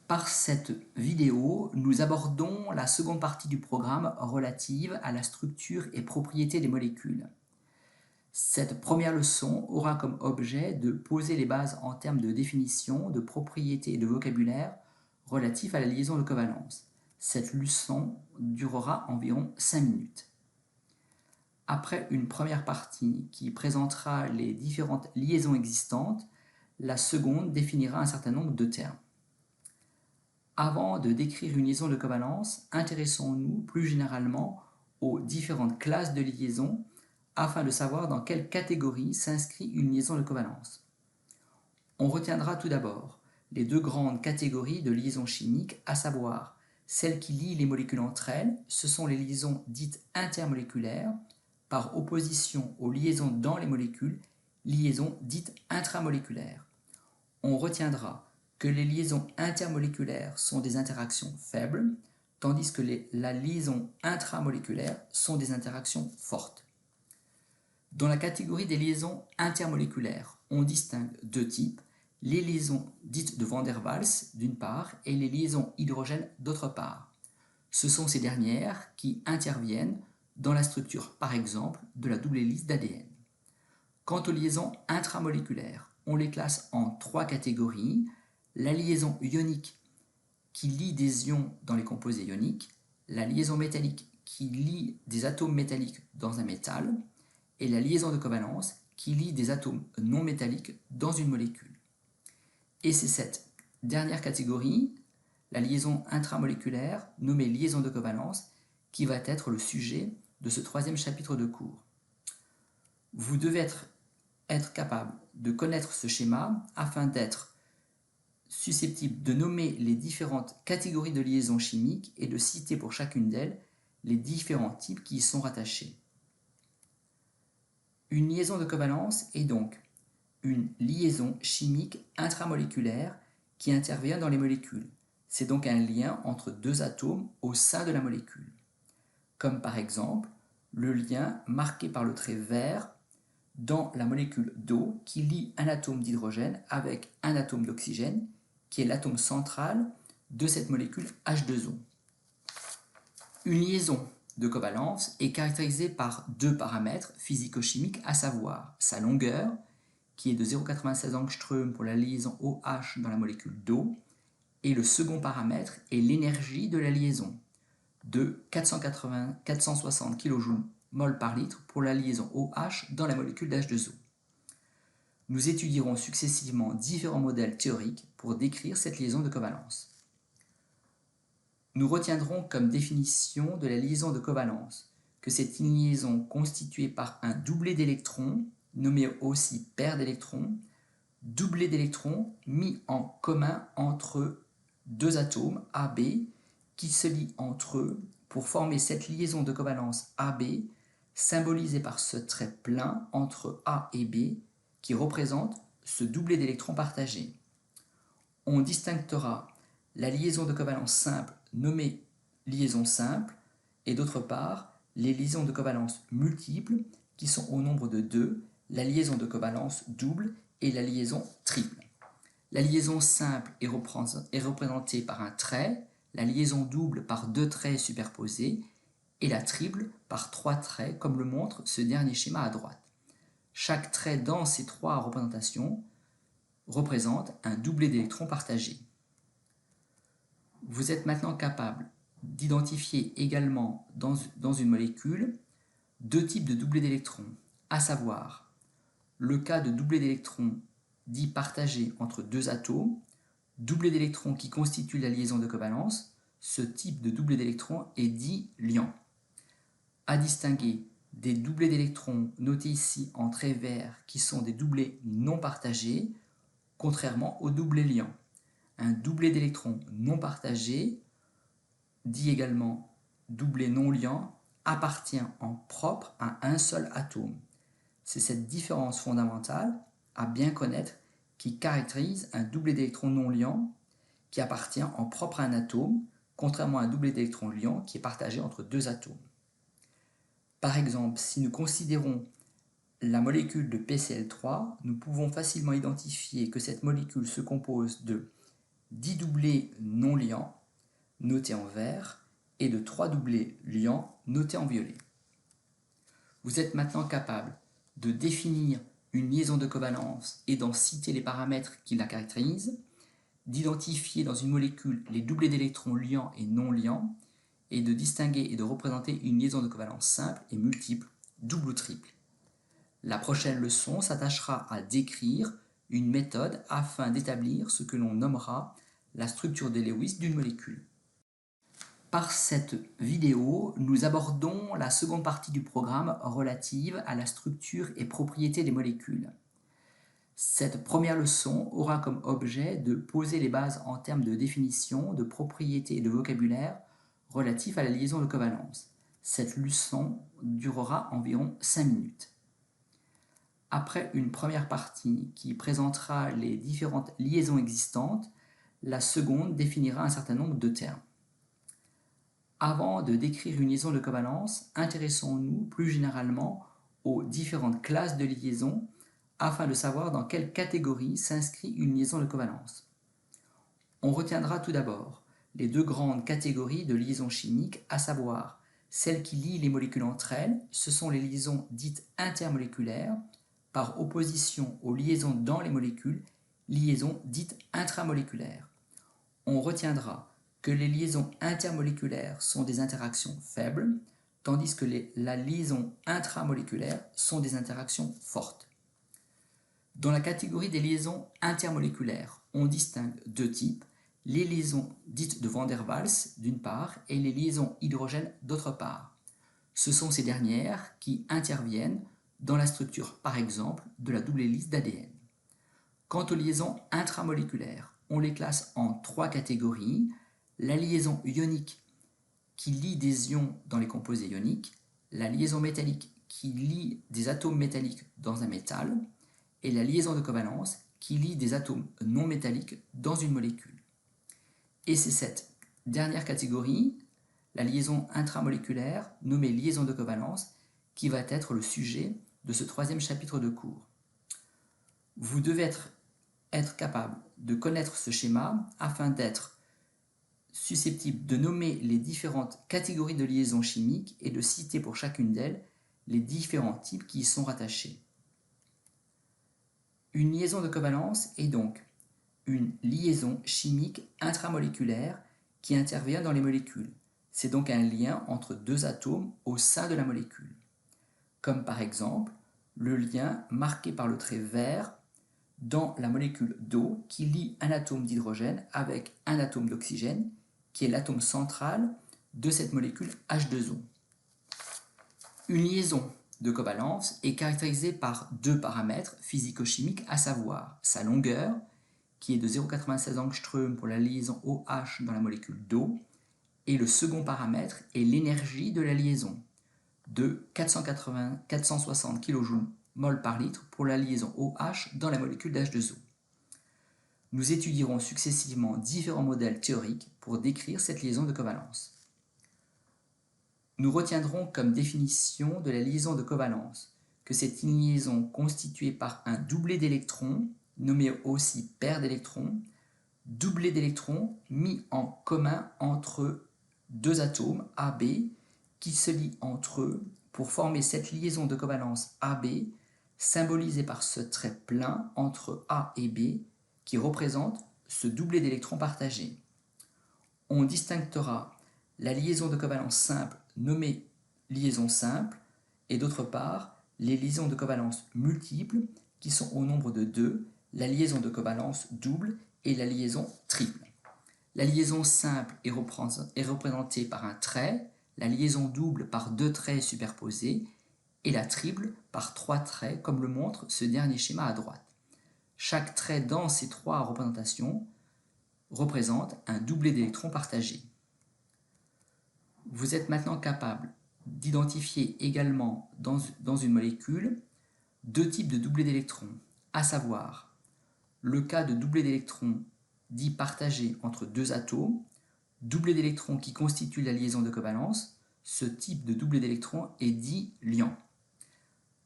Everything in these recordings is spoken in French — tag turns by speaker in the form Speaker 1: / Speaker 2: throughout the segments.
Speaker 1: Par cette vidéo, nous abordons la seconde partie du programme relative à la structure et propriétés des molécules. Cette première leçon aura comme objet de poser les bases en termes de définition, de propriétés et de vocabulaire relatifs à la liaison de covalence. Cette leçon durera environ 5 minutes. Après une première partie qui présentera les différentes liaisons existantes, la seconde définira un certain nombre de termes. Avant de décrire une liaison de covalence, intéressons-nous plus généralement aux différentes classes de liaisons afin de savoir dans quelle catégorie s'inscrit une liaison de covalence. On retiendra tout d'abord les deux grandes catégories de liaisons chimiques, à savoir celles qui lient les molécules entre elles, ce sont les liaisons dites intermoléculaires, par opposition aux liaisons dans les molécules, liaisons dites intramoléculaires. On retiendra que les liaisons intermoléculaires sont des interactions faibles, tandis que la liaison intramoléculaire sont des interactions fortes. Dans la catégorie des liaisons intermoléculaires, on distingue deux types, les liaisons dites de Van der Waals d'une part et les liaisons hydrogène d'autre part. Ce sont ces dernières qui interviennent dans la structure, par exemple, de la double hélice d'ADN. Quant aux liaisons intramoléculaires, on les classe en trois catégories. La liaison ionique qui lie des ions dans les composés ioniques, la liaison métallique qui lie des atomes métalliques dans un métal, et la liaison de covalence qui lie des atomes non métalliques dans une molécule. Et c'est cette dernière catégorie, la liaison intramoléculaire, nommée liaison de covalence, qui va être le sujet de ce troisième chapitre de cours. Vous devez être capable de connaître ce schéma afin d'être susceptible de nommer les différentes catégories de liaisons chimiques et de citer pour chacune d'elles les différents types qui y sont rattachés. Une liaison de covalence est donc une liaison chimique intramoléculaire qui intervient dans les molécules. C'est donc un lien entre deux atomes au sein de la molécule, comme par exemple le lien marqué par le trait vert dans la molécule d'eau qui lie un atome d'hydrogène avec un atome d'oxygène, qui est l'atome central de cette molécule H2O. Une liaison de covalence est caractérisée par deux paramètres physico-chimiques, à savoir sa longueur, qui est de 0,96 angstrom pour la liaison OH dans la molécule d'eau, et le second paramètre est l'énergie de la liaison, de 460 kJ par litre pour la liaison OH dans la molécule d'H2O. Nous étudierons successivement différents modèles théoriques pour décrire cette liaison de covalence. Nous retiendrons comme définition de la liaison de covalence que c'est une liaison constituée par un doublet d'électrons, nommé aussi paire d'électrons, doublet d'électrons mis en commun entre deux atomes AB qui se lient entre eux pour former cette liaison de covalence AB, symbolisée par ce trait plein entre A et B, qui représente ce doublet d'électrons partagés. On distinguera la liaison de covalence simple nommée liaison simple, et d'autre part, les liaisons de covalence multiples, qui sont au nombre de 2, la liaison de covalence double et la liaison triple. La liaison simple est représentée par un trait, la liaison double par deux traits superposés, et la triple par trois traits, comme le montre ce dernier schéma à droite. Chaque trait dans ces trois représentations représente un doublet d'électrons partagé. Vous êtes maintenant capable d'identifier également dans une molécule deux types de doublets d'électrons, à savoir le cas de doublet d'électrons dit partagé entre deux atomes, doublet d'électrons qui constitue la liaison de covalence, ce type de doublet d'électrons est dit liant. À distinguer des doublets d'électrons notés ici en trait vert qui sont des doublets non partagés, contrairement aux doublets liants. Un doublet d'électrons non partagé, dit également doublet non liant, appartient en propre à un seul atome. C'est cette différence fondamentale à bien connaître qui caractérise un doublet d'électrons non liant qui appartient en propre à un atome, contrairement à un doublet d'électrons liant qui est partagé entre deux atomes. Par exemple, si nous considérons la molécule de PCl3, nous pouvons facilement identifier que cette molécule se compose de 10 doublés non liants notés en vert et de 3 doublés liants notés en violet. Vous êtes maintenant capable de définir une liaison de covalence et d'en citer les paramètres qui la caractérisent, d'identifier dans une molécule les doublés d'électrons liants et non liants, et de distinguer et de représenter une liaison de covalence simple et multiple, double ou triple. La prochaine leçon s'attachera à décrire une méthode afin d'établir ce que l'on nommera la structure de Lewis d'une molécule. Par cette vidéo, nous abordons la seconde partie du programme relative à la structure et propriétés des molécules. Cette première leçon aura comme objet de poser les bases en termes de définition, de propriétés et de vocabulaire relatifs à la liaison de covalence. Cette leçon durera environ 5 minutes. Après une première partie qui présentera les différentes liaisons existantes, la seconde définira un certain nombre de termes. Avant de décrire une liaison de covalence, intéressons-nous plus généralement aux différentes classes de liaisons afin de savoir dans quelle catégorie s'inscrit une liaison de covalence. On retiendra tout d'abord les deux grandes catégories de liaisons chimiques, à savoir celles qui lient les molécules entre elles, ce sont les liaisons dites intermoléculaires, par opposition aux liaisons dans les molécules, liaisons dites intramoléculaires. On retiendra que les liaisons intermoléculaires sont des interactions faibles, tandis que la liaison intramoléculaire sont des interactions fortes. Dans la catégorie des liaisons intermoléculaires, on distingue deux types, les liaisons dites de Van der Waals d'une part et les liaisons hydrogènes d'autre part. Ce sont ces dernières qui interviennent dans la structure, par exemple, de la double hélice d'ADN. Quant aux liaisons intramoléculaires, on les classe en trois catégories. La liaison ionique qui lie des ions dans les composés ioniques, la liaison métallique qui lie des atomes métalliques dans un métal, et la liaison de covalence qui lie des atomes non métalliques dans une molécule. Et c'est cette dernière catégorie, la liaison intramoléculaire, nommée liaison de covalence, qui va être le sujet de ce troisième chapitre de cours. Vous devez être capable de connaître ce schéma afin d'être susceptible de nommer les différentes catégories de liaisons chimiques et de citer pour chacune d'elles les différents types qui y sont rattachés. Une liaison de covalence est donc une liaison chimique intramoléculaire qui intervient dans les molécules. C'est donc un lien entre deux atomes au sein de la molécule. Comme par exemple le lien marqué par le trait vert dans la molécule d'eau qui lie un atome d'hydrogène avec un atome d'oxygène qui est l'atome central de cette molécule H2O. Une liaison de covalence est caractérisée par deux paramètres physico-chimiques, à savoir sa longueur, qui est de 0,96 angstrom pour la liaison OH dans la molécule d'eau, et le second paramètre est l'énergie de la liaison, de 460 kJ par litre pour la liaison OH dans la molécule d'H2O. Nous étudierons successivement différents modèles théoriques pour décrire cette liaison de covalence. Nous retiendrons comme définition de la liaison de covalence que c'est une liaison constituée par un doublet d'électrons, nommé aussi paire d'électrons, doublet d'électrons mis en commun entre deux atomes AB qui se lient entre eux pour former cette liaison de covalence AB symbolisée par ce trait plein entre A et B qui représente ce doublet d'électrons partagé. On distinguera la liaison de covalence simple nommée liaison simple et d'autre part les liaisons de covalence multiples qui sont au nombre de 2, la liaison de covalence double et la liaison triple. La liaison simple est représentée par un trait, la liaison double par deux traits superposés et la triple par trois traits comme le montre ce dernier schéma à droite. Chaque trait dans ces trois représentations représente un doublet d'électrons partagé. Vous êtes maintenant capable d'identifier également dans une molécule deux types de doublets d'électrons, à savoir le cas de doublet d'électrons dit partagé entre deux atomes, doublet d'électrons qui constitue la liaison de covalence, ce type de doublet d'électrons est dit liant.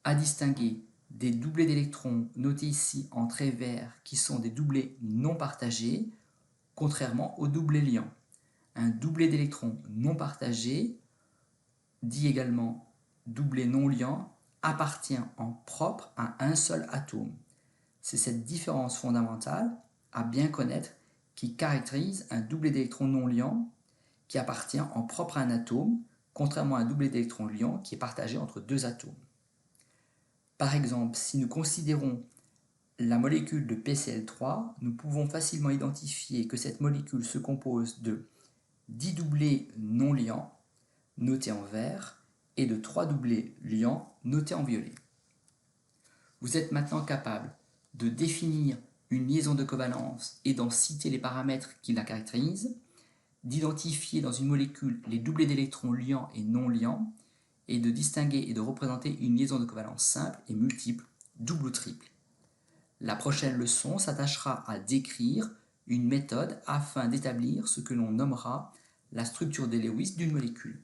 Speaker 1: À distinguer des doublets d'électrons notés ici en trait vert qui sont des doublets non partagés, contrairement au doublé liant. Un doublé d'électrons non partagé, dit également doublé non liant, appartient en propre à un seul atome. C'est cette différence fondamentale à bien connaître qui caractérise un doublé d'électrons non liant qui appartient en propre à un atome, contrairement à un doublé d'électrons liants qui est partagé entre deux atomes. Par exemple, si nous considérons la molécule de PCl3, nous pouvons facilement identifier que cette molécule se compose de 10 doublés non liants, notés en vert, et de 3 doublés liants, notés en violet. Vous êtes maintenant capable de définir une liaison de covalence et d'en citer les paramètres qui la caractérisent, d'identifier dans une molécule les doublés d'électrons liants et non liants, et de distinguer et de représenter une liaison de covalence simple et multiple, double ou triple. La prochaine leçon s'attachera à décrire une méthode afin d'établir ce que l'on nommera la structure de Lewis d'une molécule.